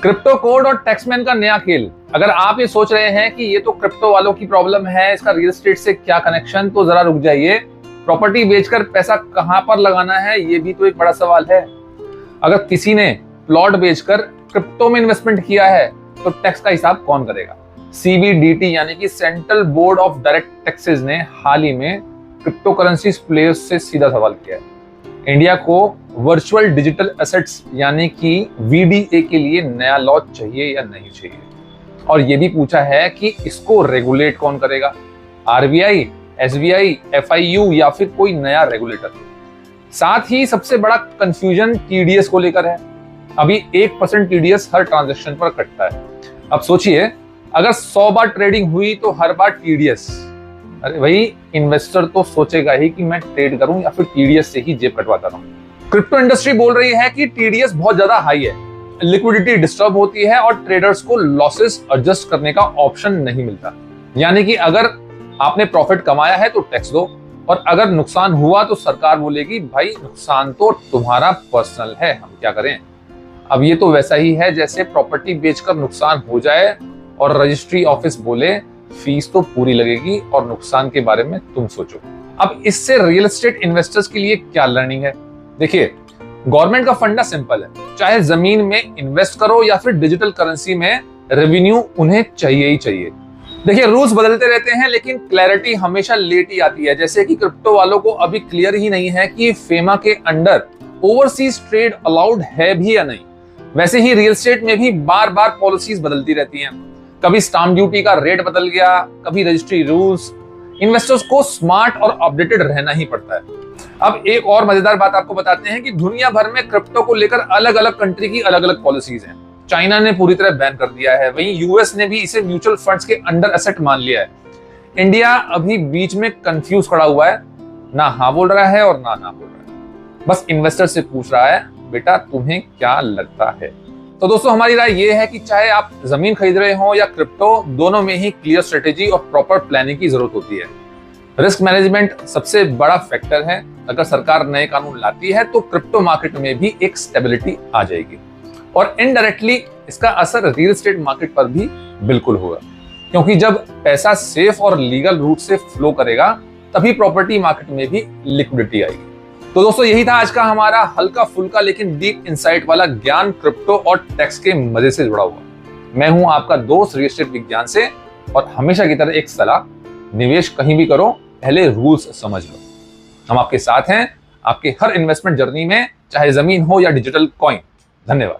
Crypto code और टैक्समैन का नया खेल। अगर आप ये सोच रहे हैं कि ये तो क्रिप्टो वालों की प्रॉब्लम है, इसका रियल एस्टेट से क्या कनेक्शन, तो जरा रुक जाइए। प्रॉपर्टी बेचकर पैसा कहां पर लगाना है, ये भी तो एक बड़ा सवाल है। अगर किसी ने प्लॉट बेचकर क्रिप्टो में इन्वेस्टमेंट किया है तो टैक्स का हिसाब कौन करेगा। CBDT यानी कि central board of direct taxes ने हाल ही में क्रिप्टो करेंसी प्लेयर्स से सीधा सवाल किया है। इंडिया को वर्चुअल डिजिटल एसेट्स यानी कि VDA के लिए नया लॉ चाहिए या नहीं चाहिए, और ये भी पूछा है कि इसको रेगुलेट कौन करेगा, RBI, SBI, FIU या फिर कोई नया रेगुलेटर। साथ ही सबसे बड़ा कंफ्यूजन TDS को लेकर है। अभी 1% TDS हर ट्रांजैक्शन पर कटता है। अब सोचिए, अगर 100 बार ट्रेडिंग हुई तो हर बार TDS। अरे भाई, इन्वेस्टर तो सोचेगा ही कि मैं ट्रेड करूं या फिर TDS से ही जेब कटवाता रहूं। क्रिप्टो इंडस्ट्री बोल रही है कि TDS बहुत ज्यादा हाई है, लिक्विडिटी डिस्टर्ब होती है और ट्रेडर्स को लॉसेस एडजस्ट करने का ऑप्शन नहीं मिलता। यानी कि अगर आपने प्रॉफिट कमाया है तो टैक्स दो, और अगर नुकसान हुआ तो सरकार बोलेगी भाई नुकसान तो तुम्हारा पर्सनल है, हम क्या करें। अब ये तो वैसा ही है जैसे प्रॉपर्टी बेचकर नुकसान हो जाए और रजिस्ट्री ऑफिस बोले फीस तो पूरी लगेगी और नुकसान के बारे में तुम सोचो। अब इससे रियल एस्टेट इन्वेस्टर्स के लिए क्या लर्निंग है। देखिए, गवर्नमेंट का फंडा सिंपल है, चाहे जमीन में इन्वेस्ट करो या फिर डिजिटल करेंसी में, रेवेन्यू उन्हें चाहिए ही चाहिए। देखिए, रूल्स बदलते रहते हैं लेकिन क्लैरिटी हमेशा लेट ही आती है। जैसे कि क्रिप्टो वालों को अभी क्लियर ही नहीं है कि फेमा के अंडर ओवरसीज ट्रेड अलाउड है भी या नहीं। वैसे ही रियल एस्टेट में भी बार बार पॉलिसीज बदलती रहती हैं। कभी स्टाम्प ड्यूटी का रेट बदल गया, कभी रजिस्ट्री रूल्स। इन्वेस्टर्स को स्मार्ट और अपडेटेड रहना ही पड़ता है। अब एक और मजेदार बात आपको बताते हैं कि दुनिया भर में क्रिप्टो को लेकर अलग अलग कंट्री की अलग अलग पॉलिसीज हैं। चाइना ने पूरी तरह बैन कर दिया है, वहीं US ने भी इसे म्यूचुअल फंड्स के अंडर एसेट मान लिया है। इंडिया अभी बीच में कंफ्यूज खड़ा हुआ है, ना हाँ बोल रहा है और ना बोल रहा है। बस इन्वेस्टर से पूछ रहा है, बेटा तुम्हें क्या लगता है। तो दोस्तों, हमारी राय ये है कि चाहे आप जमीन खरीद रहे हो या क्रिप्टो, दोनों में ही क्लियर स्ट्रेटेजी और प्रॉपर प्लानिंग की जरूरत होती है। रिस्क मैनेजमेंट सबसे बड़ा फैक्टर है। अगर सरकार नए कानून लाती है तो क्रिप्टो मार्केट में भी एक स्टेबिलिटी आ जाएगी, और इनडायरेक्टली इसका असर रियल एस्टेट मार्केट पर भी बिल्कुल होगा, क्योंकि जब पैसा सेफ और लीगल रूट से फ्लो करेगा तभी प्रॉपर्टी मार्केट में भी लिक्विडिटी आएगी। तो दोस्तों, यही था आज का हमारा हल्का फुल्का लेकिन डीप इंसाइट वाला ज्ञान क्रिप्टो और टैक्स के मजे से जुड़ा हुआ। मैं हूं आपका दोस्त रियल एस्टेट विज्ञान से, और हमेशा की तरह एक सलाह, निवेश कहीं भी करो पहले रूल्स समझ लो। हम आपके साथ हैं आपके हर इन्वेस्टमेंट जर्नी में, चाहे जमीन हो या डिजिटल कॉइन। धन्यवाद।